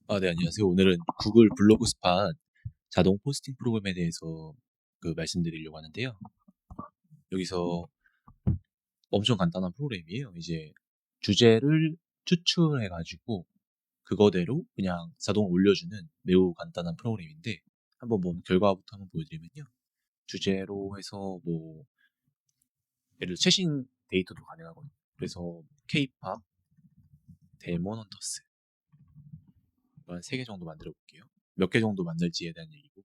네, 안녕하세요. 오늘은 구글 블로그 스팟 자동 포스팅 프로그램에 대해서 말씀드리려고 하는데요. 여기서 엄청 간단한 프로그램이에요. 이제 주제를 추출해가지고 그거대로 그냥 자동 올려주는 매우 간단한 프로그램인데 한번 결과부터 한번 보여드리면요. 주제로 해서 예를 들어 최신 데이터도 가능하거든요. 그래서 K-팝, 데몬 헌터스 한 3개 정도 만들어 볼게요. 몇 개 정도 만들지에 대한 얘기고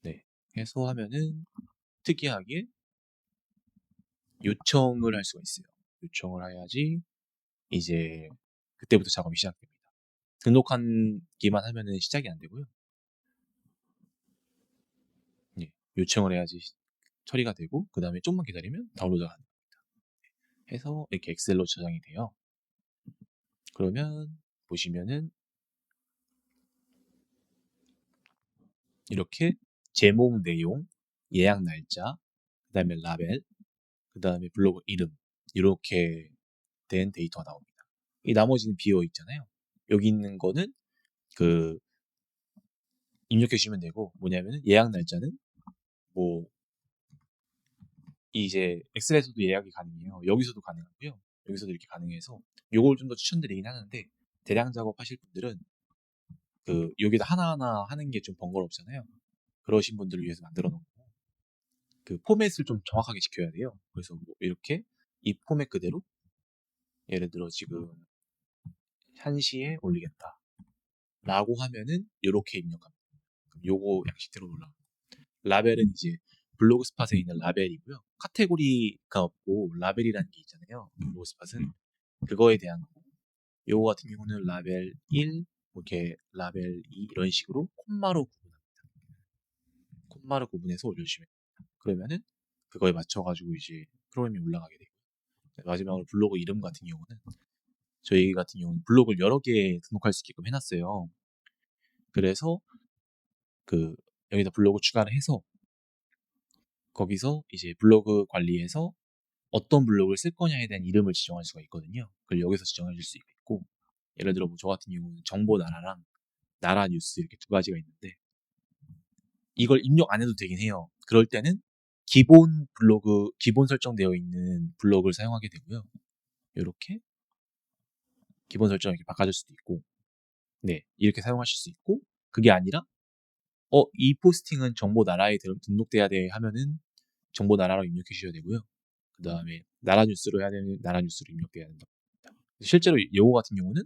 네. 해서 하면은 특이하게 요청을 할 수가 있어요. 요청을 해야지 이제 그때부터 작업이 시작됩니다. 등록하기만 하면은 시작이 안 되고요. 예, 요청을 해야지 처리가 되고 그 다음에 좀만 기다리면 다운로드가 가능합니다. 해서 이렇게 엑셀로 저장이 돼요. 그러면 보시면은 이렇게 제목 내용, 예약 날짜, 그 다음에 라벨, 그 다음에 블로그 이름 이렇게 된 데이터가 나옵니다. 이 나머지는 비어 있잖아요. 여기 있는 거는 그 입력해 주시면 되고 뭐냐면은 예약 날짜는 뭐 이제 엑셀에서도 예약이 가능해요. 여기서도 가능하고요. 여기서도 이렇게 가능해서 요걸 좀 더 추천드리긴 하는데 대량 작업하실 분들은 여기다 하나하나 하는 게 좀 번거롭잖아요. 그러신 분들을 위해서 만들어 놓은 거고 그 포맷을 좀 정확하게 지켜야 돼요. 그래서 이렇게 이 포맷 그대로 예를 들어 지금 1시에 올리겠다 라고 하면은 요렇게 입력합니다. 그럼 요거 양식대로 올라갑니다. 라벨은 이제 블로그 스팟에 있는 라벨이고요. 카테고리가 없고 라벨이라는 게 있잖아요. 블로그 스팟은 그거에 대한 거. 요거 같은 경우는 라벨 1, 이렇게 라벨 2 이런 식으로 콤마로 구분합니다. 콤마로 구분해서 올려주시면 됩니다. 그러면은 그거에 맞춰가지고 이제 프로그램이 올라가게 되고 마지막으로 블로그 이름 같은 경우는 저희 같은 경우는 블로그를 여러 개 등록할 수 있게끔 해놨어요. 그래서 여기다 블로그 추가를 해서 거기서 이제 블로그 관리에서 어떤 블로그를 쓸 거냐에 대한 이름을 지정할 수가 있거든요. 그걸 여기서 지정해 줄 수 있고 예를 들어 저 같은 경우는 정보 나라랑 나라 뉴스 이렇게 두 가지가 있는데 이걸 입력 안 해도 되긴 해요. 그럴 때는 기본 설정되어 있는 블로그를 사용하게 되고요. 이렇게 기본 설정 이렇게 바꿔줄 수도 있고 네 이렇게 사용하실 수 있고 그게 아니라 이 포스팅은 정보 나라에 등록돼야 돼 하면은 정보 나라로 입력해 주셔야 되고요. 그 다음에 나라 뉴스로 해야 되는 나라 뉴스로 입력돼야 된다. 실제로 요거 같은 경우는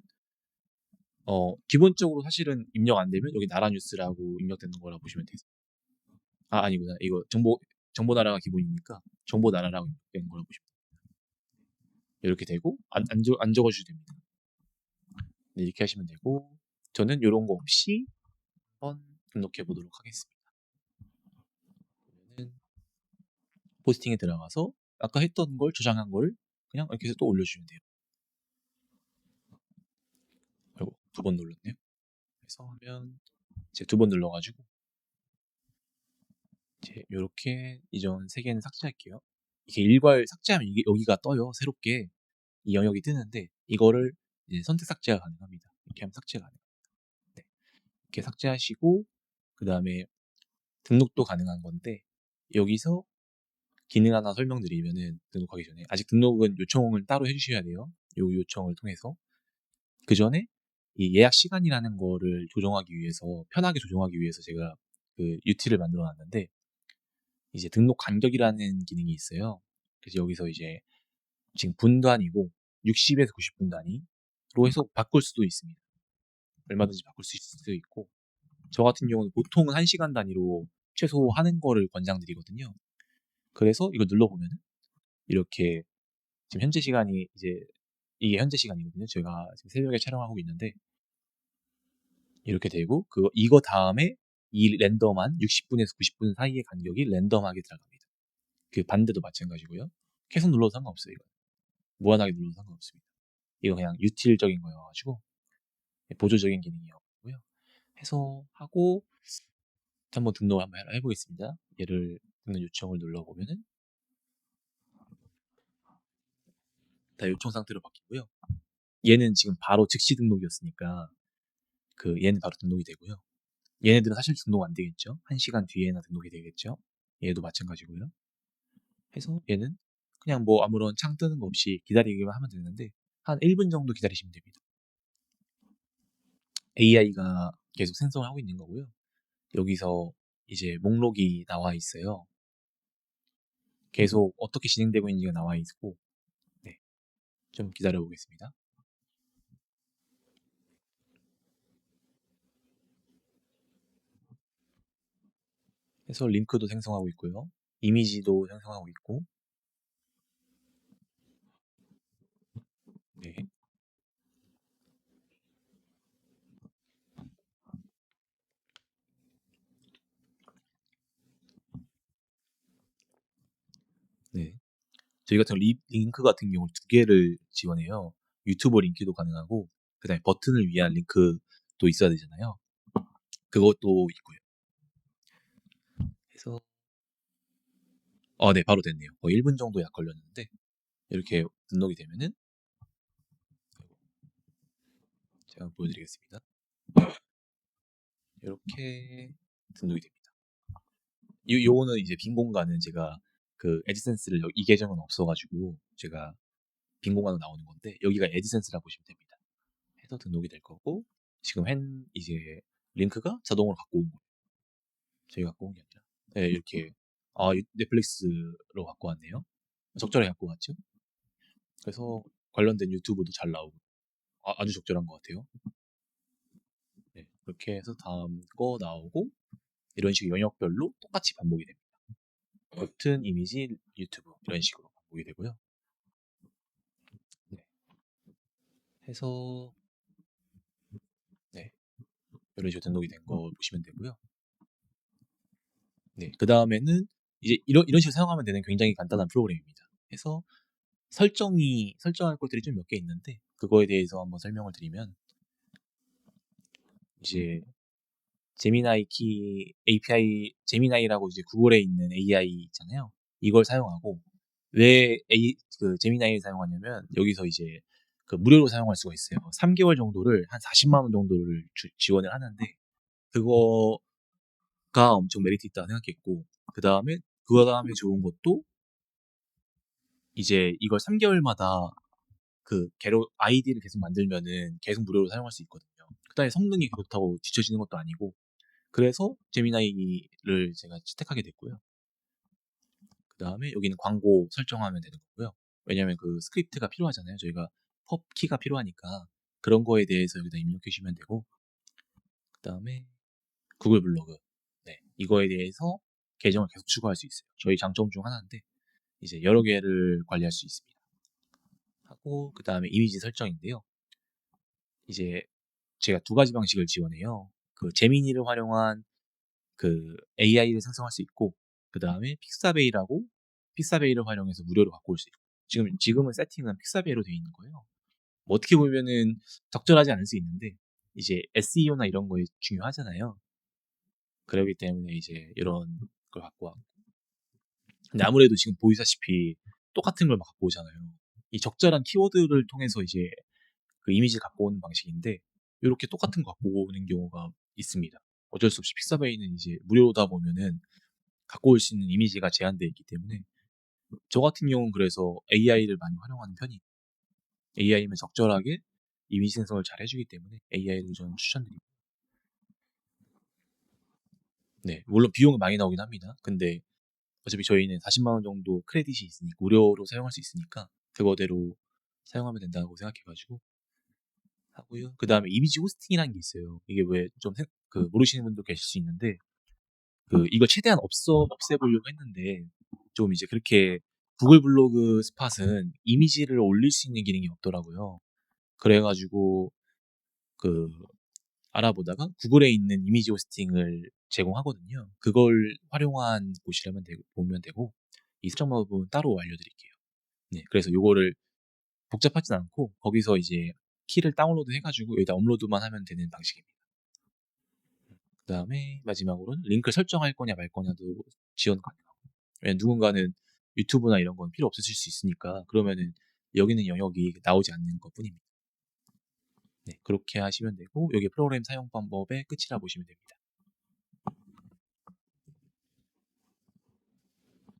기본적으로 사실은 입력 안 되면 여기 나라 뉴스라고 입력되는 거라 보시면 되세요. 아니구나. 이거 정보 나라가 기본이니까 정보 나라라고 입력되는 거라 보시면 돼요. 이렇게 되고 안 적어주셔도 됩니다. 네, 이렇게 하시면 되고 저는 이런 거 없이 한번 등록해 보도록 하겠습니다. 그러면은 포스팅에 들어가서 아까 했던 걸 저장한 거를 그냥 이렇게 해서 또 올려주면 돼요. 그리고 2번 눌렀네요. 그래서 하면 이제 2번 눌러가지고 이제 이렇게 이전 3개는 삭제할게요. 이게 일괄 삭제하면 이게 여기가 떠요. 새롭게 이 영역이 뜨는데 이거를 이제 선택 삭제가 가능합니다. 이렇게 하면 삭제가 가능합니다. 네. 이렇게 삭제하시고 그 다음에 등록도 가능한 건데 여기서 기능 하나 설명드리면은 등록하기 전에 아직 등록은 요청을 따로 해주셔야 돼요. 요 요청을 통해서 그 전에 이 예약 시간이라는 거를 조정하기 위해서 편하게 조정하기 위해서 제가 UT를 만들어 놨는데 이제 등록 간격이라는 기능이 있어요. 그래서 여기서 이제 지금 분 단위고 60에서 90분 단위로 해서 바꿀 수도 있습니다. 얼마든지 바꿀 수도 있고 저 같은 경우는 보통은 1시간 단위로 최소 하는 거를 권장드리거든요. 그래서 이걸 눌러보면 이렇게 지금 현재 시간이 이게 현재 시간이거든요. 제가 지금 새벽에 촬영하고 있는데 이렇게 되고 이거 다음에 이 랜덤한 60분에서 90분 사이의 간격이 랜덤하게 들어갑니다. 그 반대도 마찬가지고요. 계속 눌러도 상관없어요. 이거 무한하게 눌러도 상관없습니다. 이거 그냥 유틸적인 거여가지고 보조적인 기능이었고요. 해서 하고 한번 등록을 한번 해보겠습니다. 얘를 등록 요청을 눌러보면은 다 요청 상태로 바뀌고요. 얘는 지금 바로 즉시 등록이었으니까 얘는 바로 등록이 되고요. 얘네들은 사실 등록 안 되겠죠. 1시간 뒤에나 등록이 되겠죠. 얘도 마찬가지고요. 해서 얘는 그냥 뭐 아무런 창 뜨는 거 없이 기다리기만 하면 되는데 한 1분 정도 기다리시면 됩니다. AI가 계속 생성을 하고 있는 거고요. 여기서 이제 목록이 나와 있어요. 계속 어떻게 진행되고 있는지가 나와 있고, 네, 좀 기다려 보겠습니다. 그래서 링크도 생성하고 있고요. 이미지도 생성하고 있고, 네. 네. 저희 같은 링크 같은 경우 두 개를 지원해요. 유튜버 링크도 가능하고, 그 다음에 버튼을 위한 링크도 있어야 되잖아요. 그것도 있고요. 그래서, 네, 바로 됐네요. 거의 1분 정도 약 걸렸는데, 이렇게 등록이 되면은, 제가 보여드리겠습니다. 이렇게 등록이 됩니다. 요거는 이제 빈 공간은 제가 에디센스를 이 계정은 없어가지고 제가 빈 공간으로 나오는 건데 여기가 에디센스라고 보시면 됩니다. 해서 등록이 될 거고 지금 이제 링크가 자동으로 갖고 온 거예요. 저희가 갖고 온 게 아니라 네, 이렇게 넷플릭스로 갖고 왔네요. 적절하게 갖고 왔죠. 그래서 관련된 유튜브도 잘 나오고 아주 적절한 것 같아요. 네, 그렇게 해서 다음 거 나오고 이런 식으로 영역별로 똑같이 반복이 됩니다. 버튼, 이미지, 유튜브 이런 식으로 반복이 되고요. 네, 해서 네, 이런 식으로 등록이 된 거 보시면 되고요. 네, 그 다음에는 이제 이런 식으로 사용하면 되는 굉장히 간단한 프로그램입니다. 해서 설정할 것들이 좀 몇 개 있는데 그거에 대해서 한번 설명을 드리면 이제 제미나이 키 API 제미나이라고 이제 구글에 있는 AI 있잖아요. 이걸 사용하고 왜 제미나이를 사용하냐면 여기서 이제 무료로 사용할 수가 있어요. 3개월 정도를 한 40만 원 정도를 지원을 하는데 그거가 엄청 메리트 있다고 생각했고 그 다음에 좋은 것도 이제 이걸 3개월마다 아이디를 계속 만들면은 계속 무료로 사용할 수 있거든요. 그다음에 성능이 그렇다고 뒤처지는 것도 아니고 그래서 제미나이를 제가 채택하게 됐고요. 그 다음에 여기는 광고 설정하면 되는 거고요. 왜냐하면 스크립트가 필요하잖아요. 저희가 펍 키가 필요하니까 그런 거에 대해서 여기다 입력해 주시면 되고 그 다음에 구글 블로그 이거에 대해서 계정을 계속 추가할 수 있어요. 저희 장점 중 하나인데 이제 여러 개를 관리할 수 있습니다. 하고 그 다음에 이미지 설정인데요. 이제 제가 두 가지 방식을 지원해요. 제미니를 활용한 AI를 생성할 수 있고 그 다음에 픽사베이를 활용해서 무료로 갖고 올 수 있고 지금은 세팅은 픽사베이로 되어 있는 거예요. 뭐 어떻게 보면은 적절하지 않을 수 있는데 이제 SEO나 이런 거에 중요하잖아요. 그렇기 때문에 이제 이런 걸 갖고 왔고 근데 아무래도 지금 보이다시피 똑같은 걸 막 갖고 오잖아요. 이 적절한 키워드를 통해서 이제 이미지를 갖고 오는 방식인데 이렇게 똑같은 거 갖고 오는 경우가 있습니다. 어쩔 수 없이 픽사베이는 이제 무료다 보면은 갖고 올 수 있는 이미지가 제한되어 있기 때문에 저 같은 경우는 그래서 AI를 많이 활용하는 편이에요. AI면 적절하게 이미지 생성을 잘 해주기 때문에 AI를 저는 추천드립니다. 네, 물론 비용은 많이 나오긴 합니다. 근데 어차피 저희는 40만 원 정도 크레딧이 있으니까 무료로 사용할 수 있으니까 그거대로 사용하면 된다고 생각해가지고 하고요. 그 다음에 이미지 호스팅이라는 게 있어요. 이게 왜 좀 모르시는 분도 계실 수 있는데 이걸 최대한 없애보려고 했는데 좀 이제 그렇게 구글 블로그 스팟은 이미지를 올릴 수 있는 기능이 없더라고요. 그래가지고 그 알아보다가 구글에 있는 이미지 호스팅을 제공하거든요. 그걸 활용한 곳이라면 보면 되고 이 설정 방법은 따로 알려드릴게요. 네, 그래서 요거를 복잡하진 않고 거기서 이제 키를 다운로드 해가지고 여기다 업로드만 하면 되는 방식입니다. 그 다음에 마지막으로는 링크 설정할 거냐 말 거냐도 지원 가능하고 왜냐면 누군가는 유튜브나 이런 건 필요 없으실 수 있으니까 그러면은 여기는 영역이 나오지 않는 것 뿐입니다. 네, 그렇게 하시면 되고 여기 프로그램 사용 방법의 끝이라 보시면 됩니다.